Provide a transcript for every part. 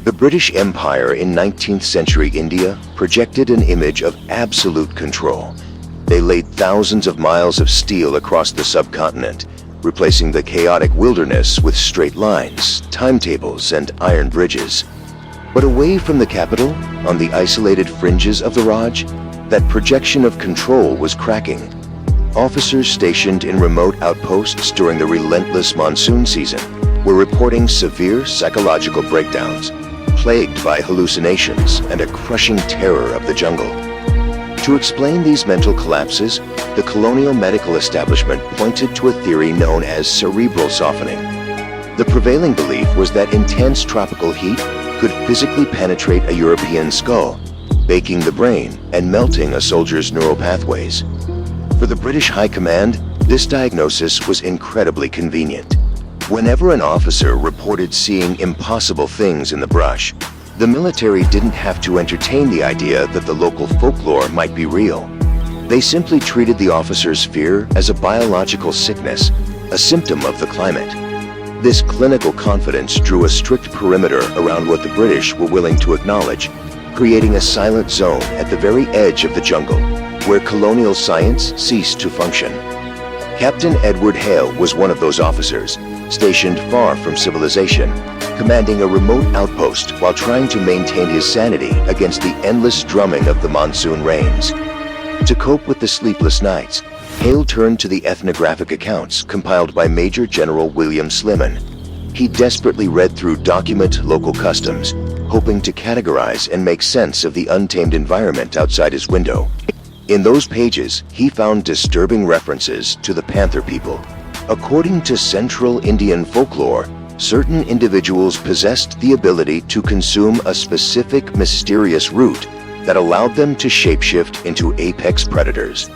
The British Empire in 19th century India projected an image of absolute control. They laid thousands of miles of steel across the subcontinent, replacing the chaotic wilderness with straight lines, timetables, and iron bridges. But away from the capital, on the isolated fringes of the Raj, that projection of control was cracking. Officers stationed in remote outposts during the relentless monsoon season were reporting severe psychological breakdowns, plagued by hallucinations and a crushing terror of the jungle. To explain these mental collapses, the colonial medical establishment pointed to a theory known as cerebral softening. The prevailing belief was that intense tropical heat could physically penetrate a European skull, baking the brain and melting a soldier's neural pathways. For the British High Command, this diagnosis was incredibly convenient. Whenever an officer reported seeing impossible things in the brush, the military didn't have to entertain the idea that the local folklore might be real. They simply treated the officer's fear as a biological sickness, a symptom of the climate. This clinical confidence drew a strict perimeter around what the British were willing to acknowledge, creating a silent zone at the very edge of the jungle, where colonial science ceased to function. Captain Edward Hale was one of those officers, stationed far from civilization, commanding a remote outpost while trying to maintain his sanity against the endless drumming of the monsoon rains. To cope with the sleepless nights, Hale turned to the ethnographic accounts compiled by Major General William Slimman. He desperately read through document local customs, hoping to categorize and make sense of the untamed environment outside his window. In those pages, he found disturbing references to the Panther people. According to Central Indian folklore, certain individuals possessed the ability to consume a specific mysterious root that allowed them to shapeshift into apex predators.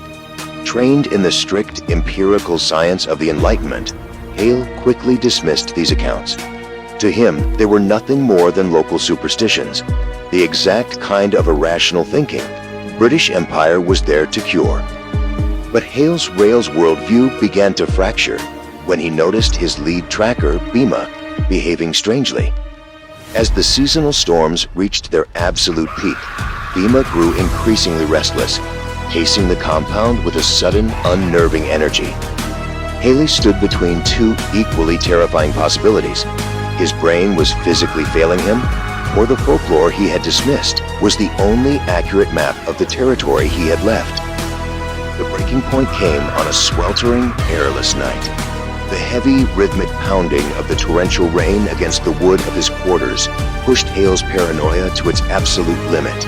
Trained in the strict empirical science of the Enlightenment, Hale quickly dismissed these accounts. To him, they were nothing more than local superstitions, the exact kind of irrational thinking British Empire was there to cure. But Hale's Rails worldview began to fracture when he noticed his lead tracker, Bhima, behaving strangely. As the seasonal storms reached their absolute peak, Bhima grew increasingly restless, pacing the compound with a sudden, unnerving energy. Haley stood between two equally terrifying possibilities. His brain was physically failing him, or the folklore he had dismissed was the only accurate map of the territory he had left. The breaking point came on a sweltering, airless night. The heavy, rhythmic pounding of the torrential rain against the wood of his quarters pushed Hale's paranoia to its absolute limit.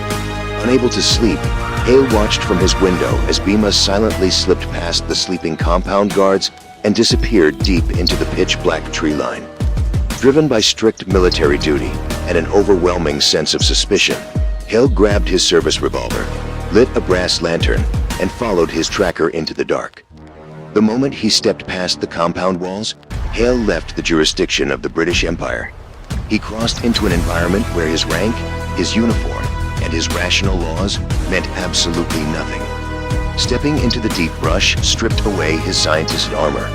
Unable to sleep, Hale watched from his window as Bhima silently slipped past the sleeping compound guards and disappeared deep into the pitch-black tree line. Driven by strict military duty and an overwhelming sense of suspicion, Hale grabbed his service revolver, lit a brass lantern, and followed his tracker into the dark. The moment he stepped past the compound walls, Hale left the jurisdiction of the British Empire. He crossed into an environment where his rank, his uniform, and his rational laws meant absolutely nothing. Stepping into the deep brush stripped away his scientist armor.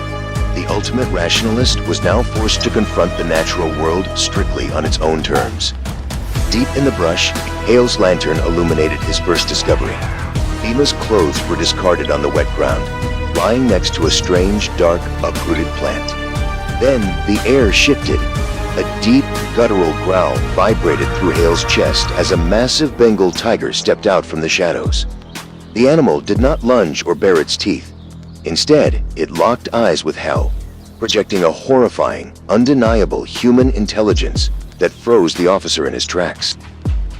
The ultimate rationalist was now forced to confront the natural world strictly on its own terms. Deep in the brush, Hale's lantern illuminated his first discovery. Bhima's clothes were discarded on the wet ground, lying next to a strange, dark, uprooted plant. Then the air shifted. A deep, guttural growl vibrated through Hale's chest as a massive Bengal tiger stepped out from the shadows. The animal did not lunge or bare its teeth. Instead, it locked eyes with Hale, projecting a horrifying, undeniable human intelligence that froze the officer in his tracks.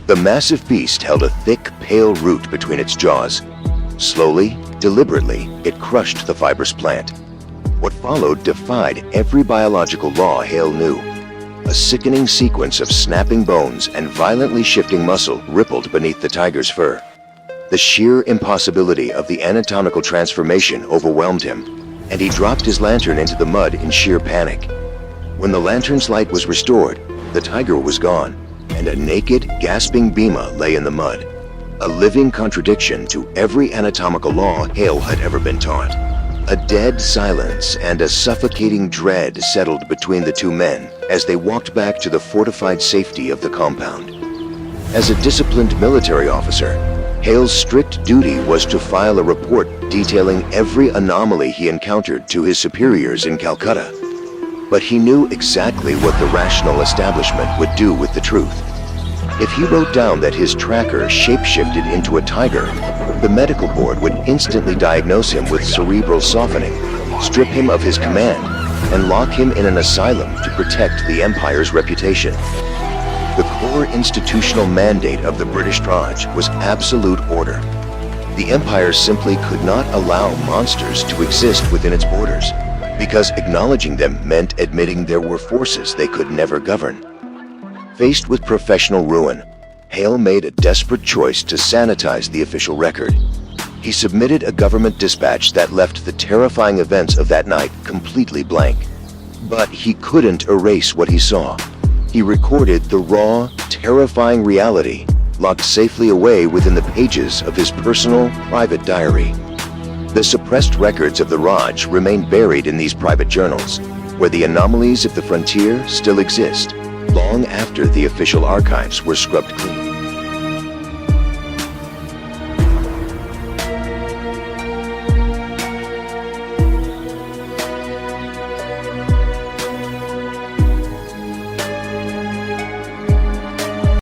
The massive beast held a thick, pale root between its jaws. Slowly, deliberately, it crushed the fibrous plant. What followed defied every biological law Hale knew. A sickening sequence of snapping bones and violently shifting muscle rippled beneath the tiger's fur. The sheer impossibility of the anatomical transformation overwhelmed him, and he dropped his lantern into the mud in sheer panic. When the lantern's light was restored, the tiger was gone, and a naked, gasping Bhima lay in the mud, a living contradiction to every anatomical law Hale had ever been taught. A dead silence and a suffocating dread settled between the two men as they walked back to the fortified safety of the compound. As a disciplined military officer, Hale's strict duty was to file a report detailing every anomaly he encountered to his superiors in Calcutta. But he knew exactly what the rational establishment would do with the truth. If he wrote down that his tracker shapeshifted into a tiger, the medical board would instantly diagnose him with cerebral softening, strip him of his command, and lock him in an asylum to protect the Empire's reputation. The core institutional mandate of the British Raj was absolute order. The Empire simply could not allow monsters to exist within its borders, because acknowledging them meant admitting there were forces they could never govern. Faced with professional ruin, Hale made a desperate choice to sanitize the official record. He submitted a government dispatch that left the terrifying events of that night completely blank. But he couldn't erase what he saw. He recorded the raw, terrifying reality, locked safely away within the pages of his personal, private diary. The suppressed records of the Raj remain buried in these private journals, where the anomalies of the frontier still exist, long after the official archives were scrubbed clean.